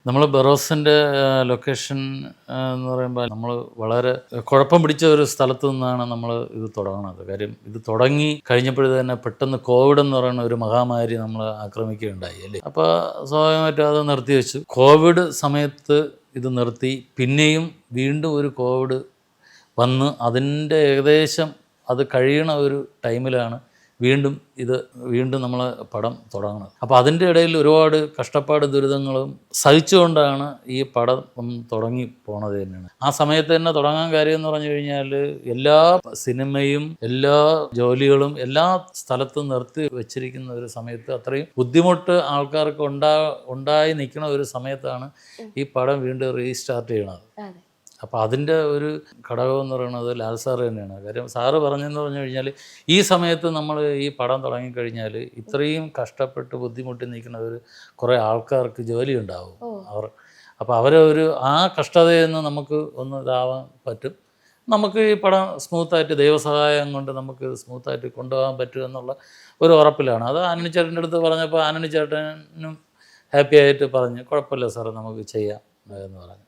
നമ്മൾ ബറോസിൻ്റെ ലൊക്കേഷൻ എന്ന് പറയുമ്പോൾ നമ്മൾ വളരെ കുഴപ്പം പിടിച്ച ഒരു സ്ഥലത്തു നിന്നാണ് നമ്മൾ ഇത് തുടങ്ങുന്നത്. കാര്യം ഇത് തുടങ്ങി കഴിഞ്ഞപ്പോഴേ തന്നെ പെട്ടെന്ന് കോവിഡ് എന്ന് പറയുന്ന ഒരു മഹാമാരി നമ്മൾ ആക്രമിക്കുകയുണ്ടായി അല്ലേ. അപ്പോൾ സ്വാഭാവികമായിട്ടും അത് നിർത്തിവെച്ചു. കോവിഡ് സമയത്ത് ഇത് നിർത്തി. പിന്നെയും വീണ്ടും ഒരു കോവിഡ് വന്ന് അതിൻ്റെ ഏകദേശം അത് കഴിയണ ഒരു ടൈമിലാണ് വീണ്ടും നമ്മൾ പടം തുടങ്ങുന്നത്. അപ്പോൾ അതിൻ്റെ ഇടയിൽ ഒരുപാട് കഷ്ടപ്പാട് ദുരിതങ്ങളും സഹിച്ചുകൊണ്ടാണ് ഈ പടം തുടങ്ങി പോണത് തന്നെയാണ്. ആ സമയത്ത് തന്നെ തുടങ്ങാൻ കാര്യം എന്ന് പറഞ്ഞു കഴിഞ്ഞാൽ എല്ലാ സിനിമയും എല്ലാ ജോലികളും എല്ലാ സ്ഥലത്തും നിർത്തി വെച്ചിരിക്കുന്ന ഒരു സമയത്ത് അത്രയും ബുദ്ധിമുട്ട് ആൾക്കാർക്ക് ഉണ്ടായി നിൽക്കുന്ന ഒരു സമയത്താണ് ഈ പടം വീണ്ടും റീസ്റ്റാർട്ട് ചെയ്യണത്. അപ്പോൾ അതിൻ്റെ ഒരു ഘടകം എന്ന് പറയുന്നത് ലാൽ സാറ് തന്നെയാണ്. കാര്യം സാറ് പറഞ്ഞെന്ന് പറഞ്ഞു കഴിഞ്ഞാൽ ഈ സമയത്ത് നമ്മൾ ഈ പടം തുടങ്ങിക്കഴിഞ്ഞാൽ ഇത്രയും കഷ്ടപ്പെട്ട് ബുദ്ധിമുട്ടി നിൽക്കുന്ന കുറേ ആൾക്കാർക്ക് ജോലി ഉണ്ടാവും. അപ്പോൾ അവരെ ആ കഷ്ടതയിൽ നിന്ന് നമുക്ക് ഒന്ന് ഇതാവാൻ പറ്റും. നമുക്ക് ഈ പടം സ്മൂത്തായിട്ട് ദൈവസഹായം കൊണ്ട് നമുക്ക് സ്മൂത്തായിട്ട് കൊണ്ടുപോകാൻ പറ്റും എന്നുള്ള ഒരു ഉറപ്പിലാണ്. അത് ആന്റണി ചേട്ടൻ്റെ അടുത്ത് പറഞ്ഞപ്പോൾ ആന്റണി ചേട്ടനും ഹാപ്പി ആയിട്ട് പറഞ്ഞു കുഴപ്പമില്ല സാറേ നമുക്ക് ചെയ്യാം എന്ന് പറഞ്ഞു.